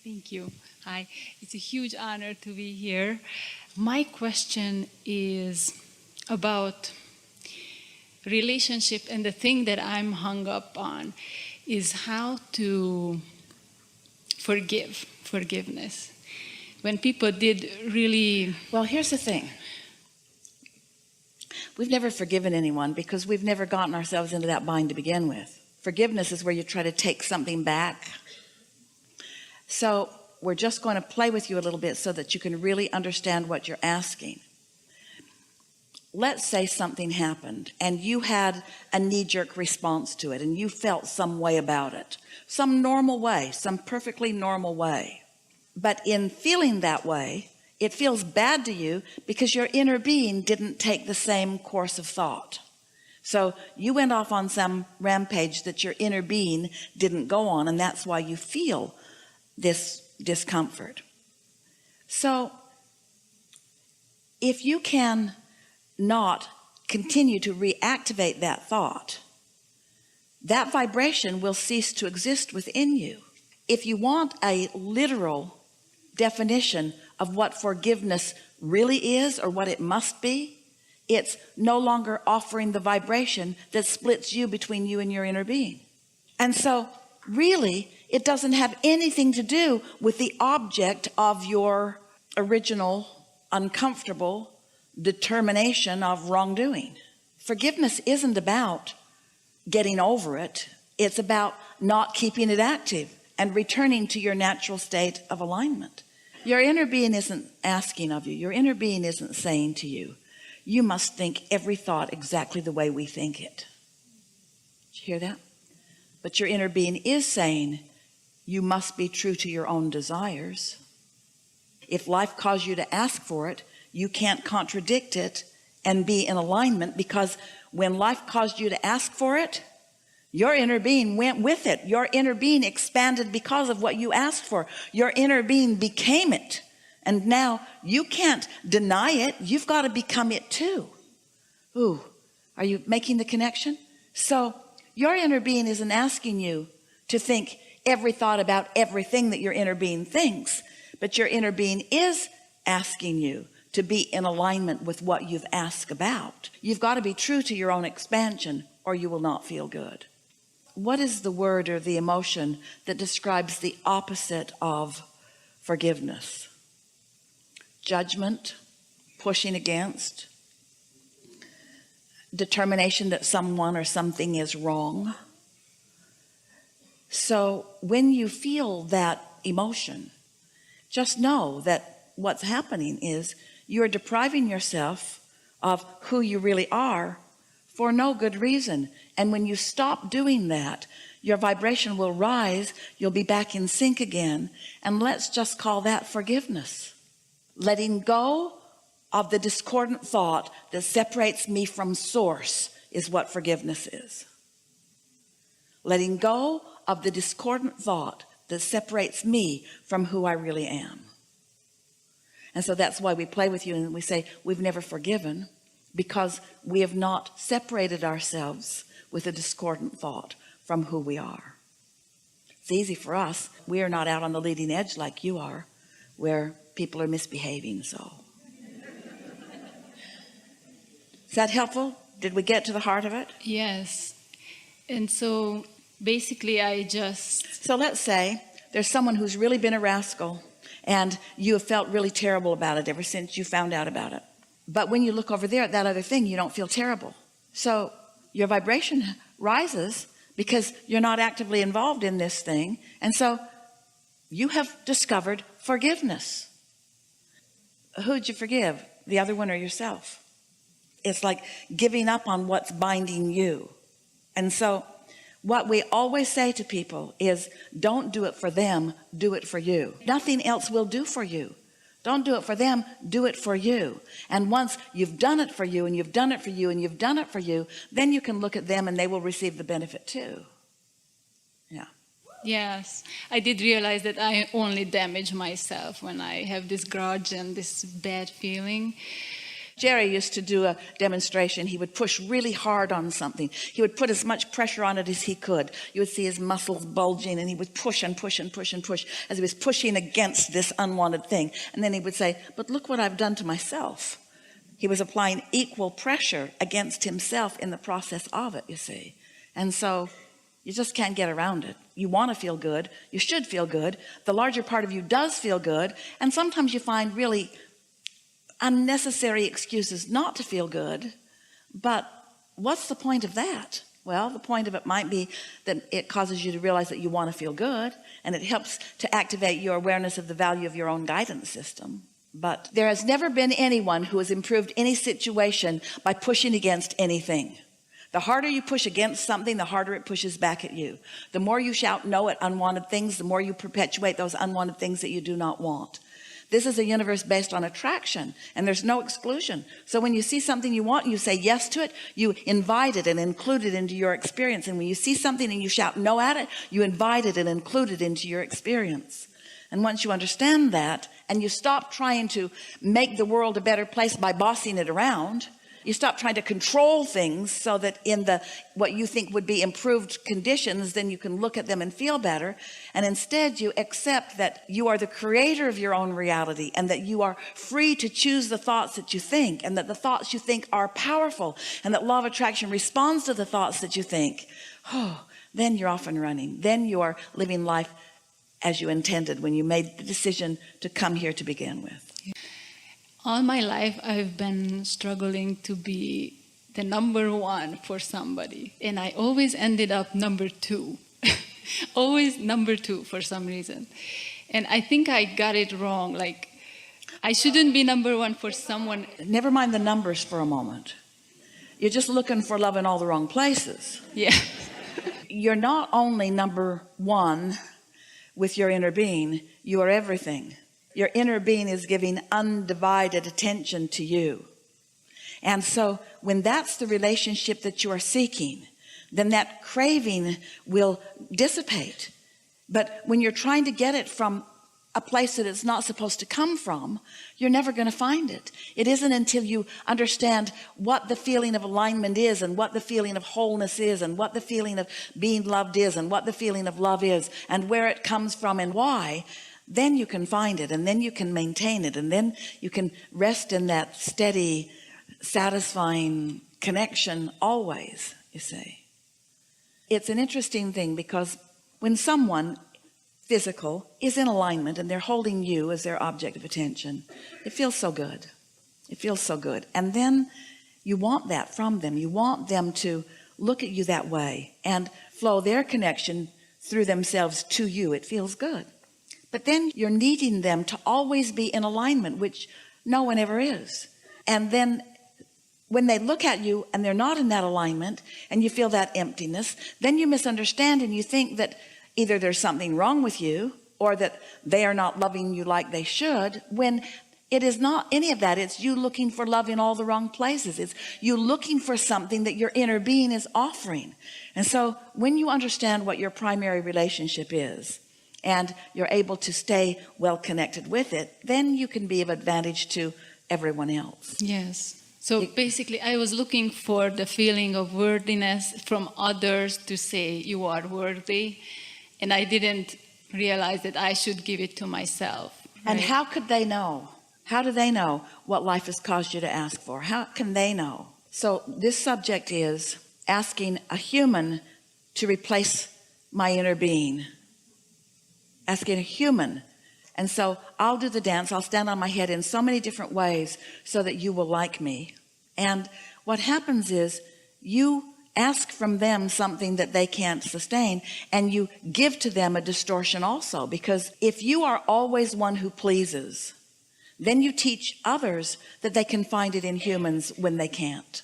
Thank you. Hi. It's a huge honor to be here. My question is about relationship, and the thing that I'm hung up on is how to forgiveness. When people did really... Well, here's the thing. We've never forgiven anyone because we've never gotten ourselves into that bind to begin with. Forgiveness is where you try to take something back. So we're just going to play with you a little bit so that you can really understand what you're asking. Let's say something happened and you had a knee-jerk response to it and you felt some way about it, some normal way, some perfectly normal way. But in feeling that way, it feels bad to you because your inner being didn't take the same course of thought. So you went off on some rampage that your inner being didn't go on, and that's why you feel this discomfort. So if you can not continue to reactivate that thought, that vibration will cease to exist within you. If you want a literal definition of what forgiveness really is, or what it must be, it's no longer offering the vibration that splits you between you and your inner being. And so really it doesn't have anything to do with the object of your original uncomfortable determination of wrongdoing. Forgiveness isn't about getting over it. It's about not keeping it active and returning to your natural state of alignment. Your inner being isn't asking of you. Your inner being isn't saying to you, you must think every thought exactly the way we think it. Did you hear that? But your inner being is saying you must be true to your own desires. If life caused you to ask for it, you can't contradict it and be in alignment, because when life caused you to ask for it, your inner being went with it. Your inner being expanded because of what you asked for. Your inner being became it. And now you can't deny it. You've got to become it too. Ooh, are you making the connection? So your inner being isn't asking you to think every thought about everything that your inner being thinks, but your inner being is asking you to be in alignment with what you've asked about. You've got to be true to your own expansion, or you will not feel good. What is the word or the emotion that describes the opposite of forgiveness? Judgment, pushing against, determination that someone or something is wrong. So when you feel that emotion, just know that what's happening is you're depriving yourself of who you really are for no good reason. And when you stop doing that, your vibration will rise. You'll be back in sync again. And let's just call that forgiveness. Letting go of the discordant thought that separates me from source is what forgiveness is. Letting go of the discordant thought that separates me from who I really am. And so that's why we play with you and we say we've never forgiven, because we have not separated ourselves with a discordant thought from who we are. It's easy for us. We are not out on the leading edge like you are, where people are misbehaving. So is that helpful? Did we get to the heart of it? Yes. And so basically so let's say there's someone who's really been a rascal, and you have felt really terrible about it ever since you found out about it. But when you look over there at that other thing, you don't feel terrible. So your vibration rises because you're not actively involved in this thing. And so you have discovered forgiveness. Who'd you forgive? The other one or yourself? It's like giving up on what's binding you. And so what we always say to people is, don't do it for them, do it for you. Nothing else will do for you. Don't do it for them, do it for you. And once you've done it for you, and you've done it for you, and you've done it for you, then you can look at them and they will receive the benefit too. Yeah. Yes, I did realize that I only damage myself when I have this grudge and this bad feeling. Jerry used to do a demonstration. He would push really hard on something. He would put as much pressure on it as he could. You would see his muscles bulging, and he would push and push and push and push as he was pushing against this unwanted thing. And then he would say, but look what I've done to myself. He was applying equal pressure against himself in the process of it, you see. And so you just can't get around it. You want to feel good. You should feel good. The larger part of you does feel good. And sometimes you find really unnecessary excuses not to feel good. But what's the point of that? Well, the point of it might be that it causes you to realize that you want to feel good, and it helps to activate your awareness of the value of your own guidance system. But there has never been anyone who has improved any situation by pushing against anything. The harder you push against something, the harder it pushes back at you. The more you shout no at unwanted things, the more you perpetuate those unwanted things that you do not want. This is a universe based on attraction, and there's no exclusion. So when you see something you want, you say yes to it, you invite it and include it into your experience. And when you see something and you shout no at it, you invite it and include it into your experience. And once you understand that, and you stop trying to make the world a better place by bossing it around, you stop trying to control things so that in the what you think would be improved conditions, then you can look at them and feel better. And instead you accept that you are the creator of your own reality, and that you are free to choose the thoughts that you think, and that the thoughts you think are powerful, and that law of attraction responds to the thoughts that you think. Then you're off and running. Then you are living life as you intended when you made the decision to come here to begin with. All my life, I've been struggling to be the number one for somebody. And I always ended up number two. Always number two for some reason. And I think I got it wrong. Like, I shouldn't be number one for someone. Never mind the numbers for a moment. You're just looking for love in all the wrong places. Yeah. You're not only number one with your inner being, you are everything. Your inner being is giving undivided attention to you. And so when that's the relationship that you are seeking, then that craving will dissipate. But when you're trying to get it from a place that it's not supposed to come from, you're never going to find it. It isn't until you understand what the feeling of alignment is, and what the feeling of wholeness is, and what the feeling of being loved is, and what the feeling of love is, and where it comes from and why, then you can find it, and then you can maintain it, and then you can rest in that steady, satisfying connection always, you see. It's an interesting thing, because when someone physical is in alignment and they're holding you as their object of attention, it feels so good. It feels so good. And then you want that from them. You want them to look at you that way and flow their connection through themselves to you. It feels good. But then you're needing them to always be in alignment, which no one ever is. And then when they look at you and they're not in that alignment, and you feel that emptiness, then you misunderstand and you think that either there's something wrong with you, or that they are not loving you like they should, when it is not any of that. It's you looking for love in all the wrong places. It's you looking for something that your inner being is offering. And so when you understand what your primary relationship is, and you're able to stay well connected with it, then you can be of advantage to everyone else. Yes. So basically, I was looking for the feeling of worthiness from others to say you are worthy, and I didn't realize that I should give it to myself. Right? And how could they know? How do they know what life has caused you to ask for? How can they know? So this subject is asking a human to replace my inner being. Asking a human. And so I'll do the dance. I'll stand on my head in so many different ways so that you will like me. And what happens is you ask from them something that they can't sustain, and you give to them a distortion also. Because if you are always one who pleases, then you teach others that they can find it in humans when they can't.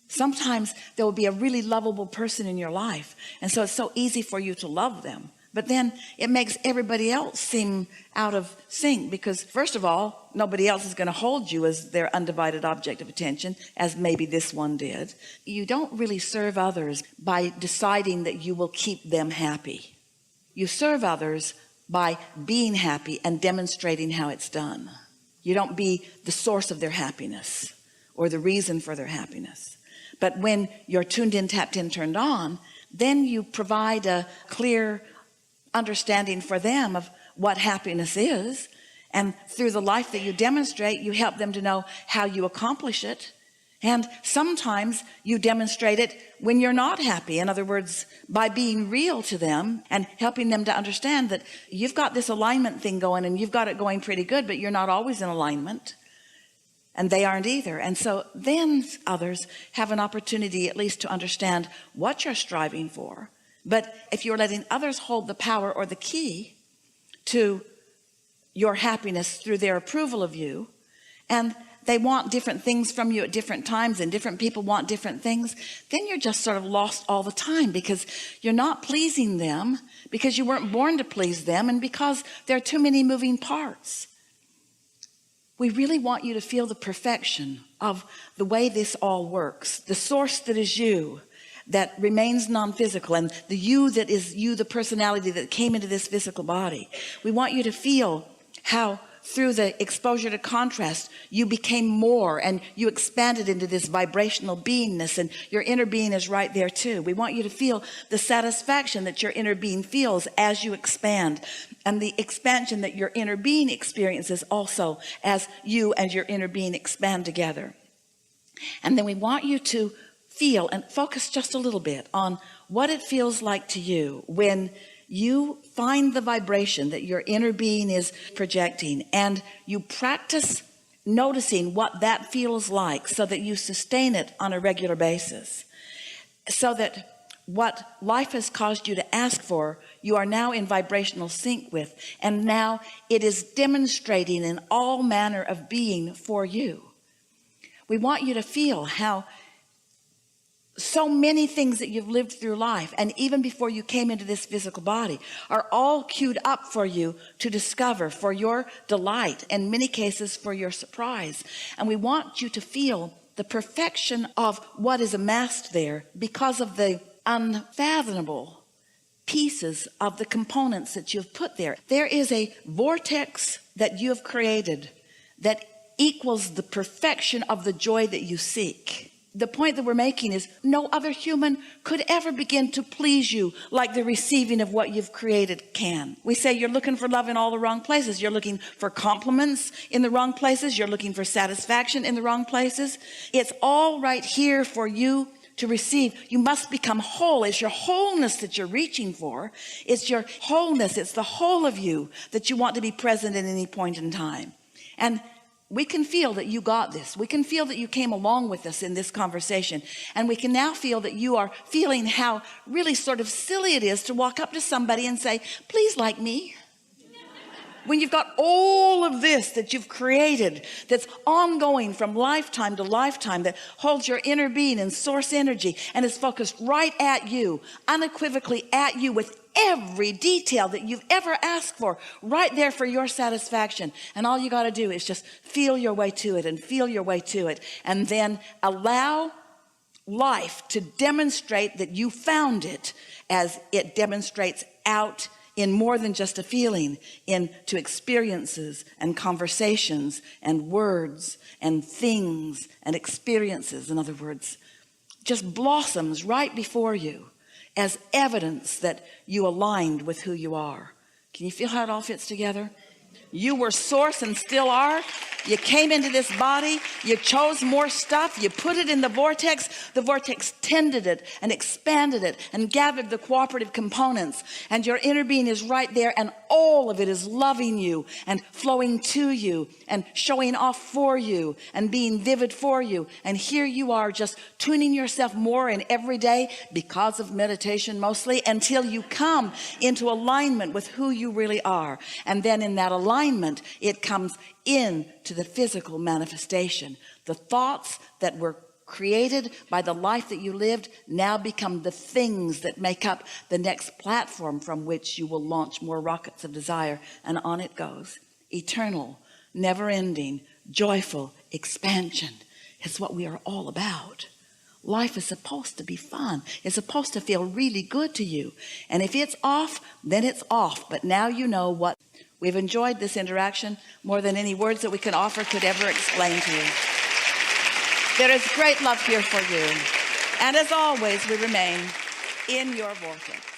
Sometimes there will be a really lovable person in your life, and so it's so easy for you to love them. But then it makes everybody else seem out of sync, because first of all, nobody else is going to hold you as their undivided object of attention, as maybe this one did. You don't really serve others by deciding that you will keep them happy. You serve others by being happy and demonstrating how it's done. You don't be the source of their happiness or the reason for their happiness. But when you're tuned in, tapped in, turned on, then you provide a clear understanding for them of what happiness is. And through the life that you demonstrate, you help them to know how you accomplish it. And sometimes you demonstrate it when you're not happy. In other words, by being real to them and helping them to understand that you've got this alignment thing going and you've got it going pretty good, but you're not always in alignment. And they aren't either. And so then others have an opportunity at least to understand what you're striving for. But if you're letting others hold the power or the key to your happiness through their approval of you, and they want different things from you at different times, and different people want different things, then you're just sort of lost all the time, because you're not pleasing them, because you weren't born to please them, and because there are too many moving parts. We really want you to feel the perfection of the way this all works, the source that is you, that remains non-physical, and the you that is you, the personality that came into this physical body. We want you to feel how through the exposure to contrast, you became more and you expanded into this vibrational beingness, and your inner being is right there too. We want you to feel the satisfaction that your inner being feels as you expand, and the expansion that your inner being experiences also as you and your inner being expand together. And then we want you to feel and focus just a little bit on what it feels like to you when you find the vibration that your inner being is projecting, and you practice noticing what that feels like so that you sustain it on a regular basis, so that what life has caused you to ask for, you are now in vibrational sync with, and now it is demonstrating in all manner of being for you. We want you to feel how so many things that you've lived through life, and even before you came into this physical body, are all queued up for you to discover, for your delight, and in many cases for your surprise. And we want you to feel the perfection of what is amassed there because of the unfathomable pieces of the components that you've put there. There is a vortex that you have created that equals the perfection of the joy that you seek. The point that we're making is no other human could ever begin to please you like the receiving of what you've created can. We say you're looking for love in all the wrong places. You're looking for compliments in the wrong places. You're looking for satisfaction in the wrong places. It's all right here for you to receive. You must become whole. It's your wholeness that you're reaching for. It's your wholeness. It's the whole of you that you want to be present at any point in time. And we can feel that you got this. We can feel that you came along with us in this conversation. And we can now feel that you are feeling how really sort of silly it is to walk up to somebody and say, please like me. When you've got all of this that you've created, that's ongoing from lifetime to lifetime, that holds your inner being and source energy and is focused right at you, unequivocally at you, with every detail that you've ever asked for, right there for your satisfaction. And all you got to do is just feel your way to it and feel your way to it. And then allow life to demonstrate that you found it, as it demonstrates out in more than just a feeling, into experiences and conversations and words and things and experiences. In other words, just blossoms right before you as evidence that you aligned with who you are. Can you feel how it all fits together? You were source and still are. You came into this body, you chose more stuff, you put it in the vortex tended it and expanded it and gathered the cooperative components, and your inner being is right there, and all of it is loving you and flowing to you and showing off for you and being vivid for you. And here you are, just tuning yourself more in every day, because of meditation mostly, until you come into alignment with who you really are. And then in that alignment, it comes into the physical manifestation. The thoughts that were created by the life that you lived now become the things that make up the next platform from which you will launch more rockets of desire, and on it goes. Eternal, never-ending, joyful expansion is what we are all about. Life is supposed to be fun. It's supposed to feel really good to you. And if it's off, then it's off. But now you know what. We've enjoyed this interaction more than any words that we can offer could ever explain to you. There is great love here for you. And as always, we remain in your vortex.